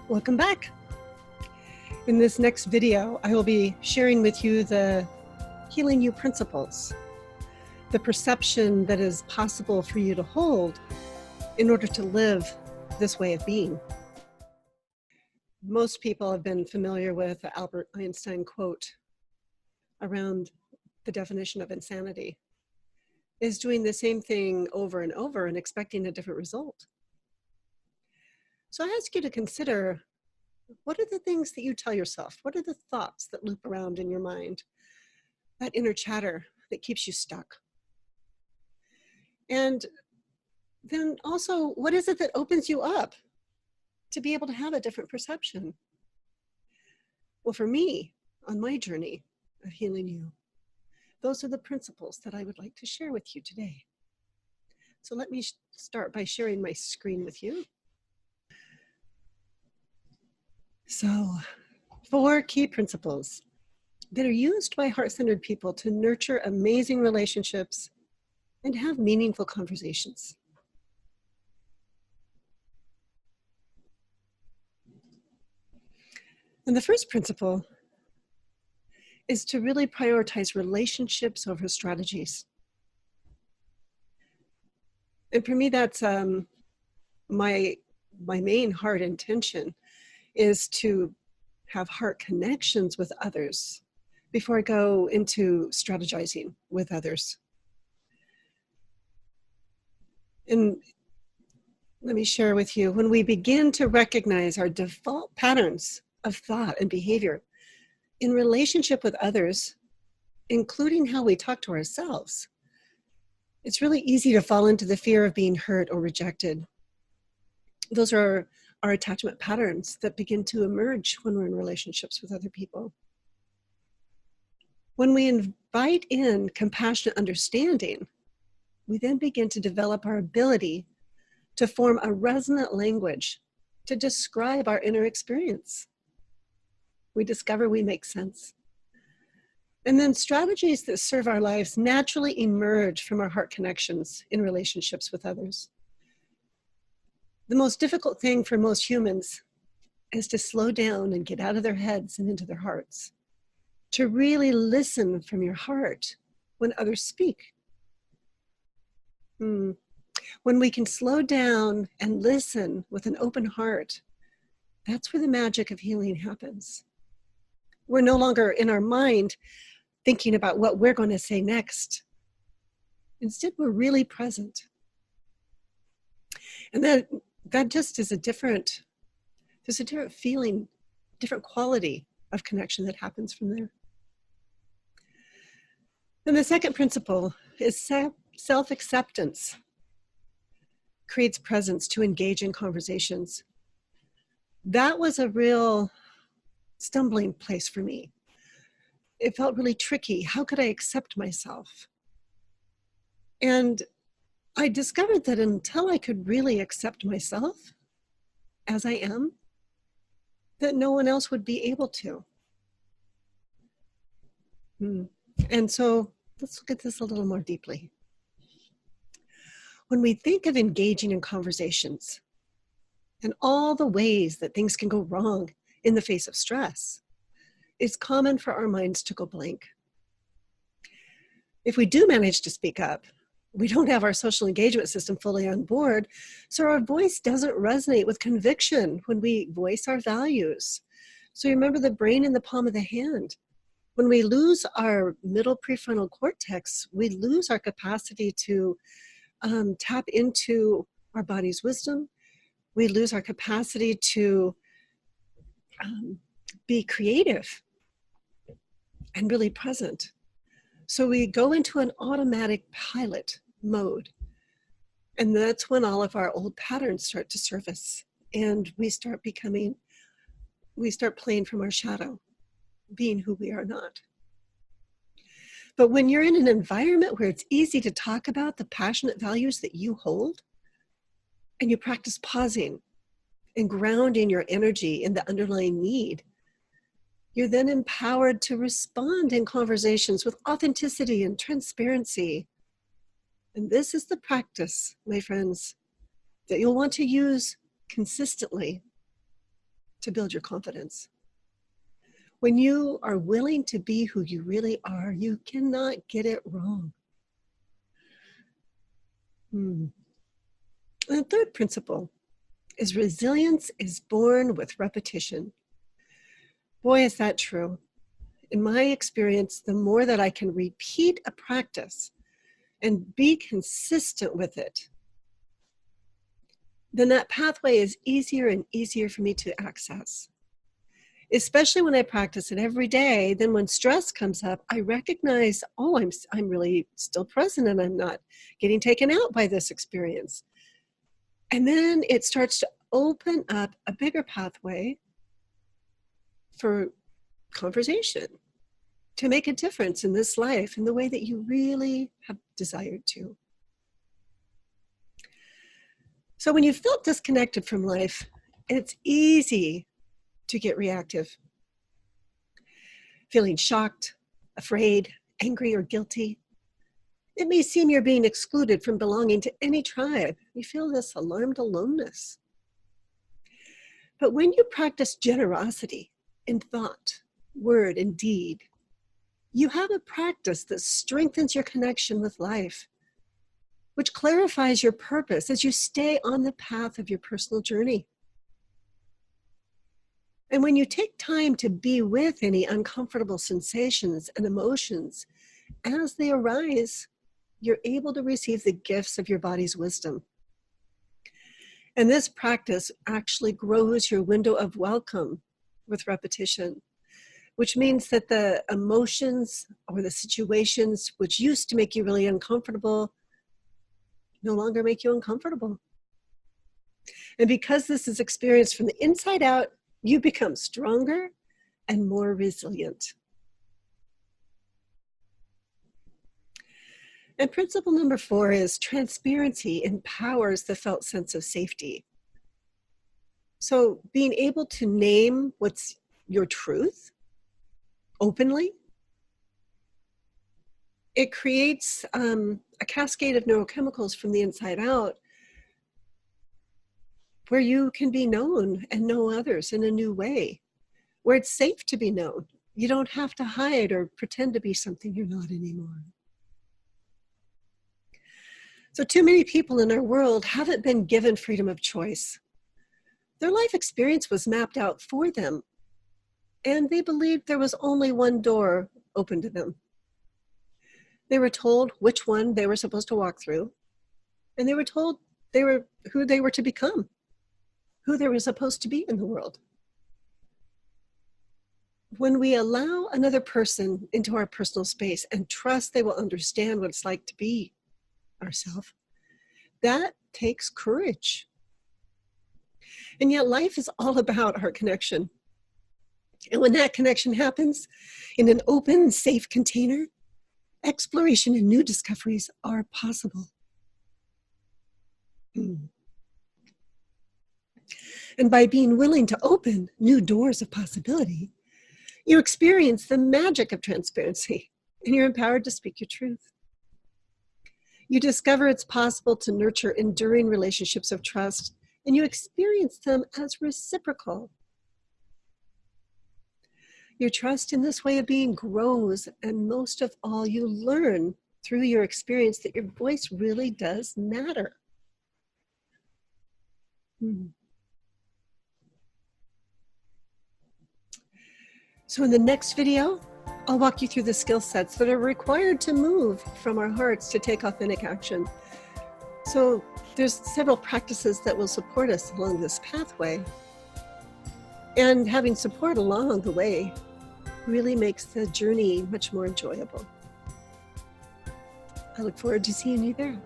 Welcome back. In this next video, I will be sharing with you the Healing You principles, the perception that is possible for you to hold in order to live this way of being. Most people have been familiar with the Albert Einstein quote around the definition of insanity, is doing the same thing over and over and expecting a different result. So I ask you to consider, what are the things that you tell yourself? What are the thoughts that loop around in your mind? That inner chatter that keeps you stuck? And then also, what is it that opens you up to be able to have a different perception? Well, for me, on my journey of healing you, those are the principles that I would like to share with you today. So let me start by sharing my screen with you. So, 4 key principles that are used by heart-centered people to nurture amazing relationships and have meaningful conversations. And the first principle is to really prioritize relationships over strategies. And for me, that's my main heart intention is to have heart connections with others before I go into strategizing with others. And let me share with you, when we begin to recognize our default patterns of thought and behavior in relationship with others, including how we talk to ourselves, it's really easy to fall into the fear of being hurt or rejected. Those are our attachment patterns that begin to emerge when we're in relationships with other people. When we invite in compassionate understanding, we then begin to develop our ability to form a resonant language to describe our inner experience. We discover we make sense. And then strategies that serve our lives naturally emerge from our heart connections in relationships with others. The most difficult thing for most humans is to slow down and get out of their heads and into their hearts, to really listen from your heart when others speak. When we can slow down and listen with an open heart, that's where the magic of healing happens. We're no longer in our mind thinking about what we're going to say next. Instead, we're really present. And that just is there's a different feeling, different quality of connection that happens from there. And the second principle is self-acceptance creates presence to engage in conversations. That was a real stumbling place for me. It felt really tricky. How could I accept myself? And I discovered that until I could really accept myself as I am, that no one else would be able to. And so let's look at this a little more deeply. When we think of engaging in conversations and all the ways that things can go wrong in the face of stress, it's common for our minds to go blank. If we do manage to speak up, we don't have our social engagement system fully on board, so our voice doesn't resonate with conviction when we voice our values. So remember the brain in the palm of the hand. When we lose our middle prefrontal cortex, we lose our capacity to tap into our body's wisdom. We lose our capacity to be creative and really present. So we go into an automatic pilot mode. And that's when all of our old patterns start to surface and we start playing from our shadow, being who we are not. But when you're in an environment where it's easy to talk about the passionate values that you hold, and you practice pausing and grounding your energy in the underlying need, you're then empowered to respond in conversations with authenticity and transparency. And this is the practice, my friends, that you'll want to use consistently to build your confidence. When you are willing to be who you really are, you cannot get it wrong. And the third principle is resilience is born with repetition. Boy, is that true. In my experience, the more that I can repeat a practice and be consistent with it, then that pathway is easier and easier for me to access. Especially when I practice it every day, then when stress comes up, I recognize, oh, I'm really still present and I'm not getting taken out by this experience. And then it starts to open up a bigger pathway for conversation, to make a difference in this life in the way that you really have desired to. So when you feel disconnected from life, it's easy to get reactive. Feeling shocked, afraid, angry, or guilty. It may seem you're being excluded from belonging to any tribe. You feel this alarmed aloneness. But when you practice generosity in thought, word, and deed, you have a practice that strengthens your connection with life, which clarifies your purpose as you stay on the path of your personal journey. And when you take time to be with any uncomfortable sensations and emotions as they arise, you're able to receive the gifts of your body's wisdom. And this practice actually grows your window of welcome with repetition, which means that the emotions or the situations which used to make you really uncomfortable no longer make you uncomfortable. And because this is experienced from the inside out, you become stronger and more resilient. And principle number 4 is transparency empowers the felt sense of safety. So being able to name what's your truth openly, it creates a cascade of neurochemicals from the inside out where you can be known and know others in a new way, where it's safe to be known. You don't have to hide or pretend to be something you're not anymore. So too many people in our world haven't been given freedom of choice. Their life experience was mapped out for them, and they believed there was only one door open to them. They were told which one they were supposed to walk through, and they were told who they were to become, who they were supposed to be in the world. When we allow another person into our personal space and trust they will understand what it's like to be ourselves, that takes courage. And yet life is all about our connection. And when that connection happens in an open, safe container, exploration and new discoveries are possible. And by being willing to open new doors of possibility, you experience the magic of transparency, and you're empowered to speak your truth. You discover it's possible to nurture enduring relationships of trust, and you experience them as reciprocal. Your trust in this way of being grows, and most of all, you learn through your experience that your voice really does matter. So in the next video, I'll walk you through the skill sets that are required to move from our hearts to take authentic action. So there's several practices that will support us along this pathway. And having support along the way really makes the journey much more enjoyable. I look forward to seeing you there.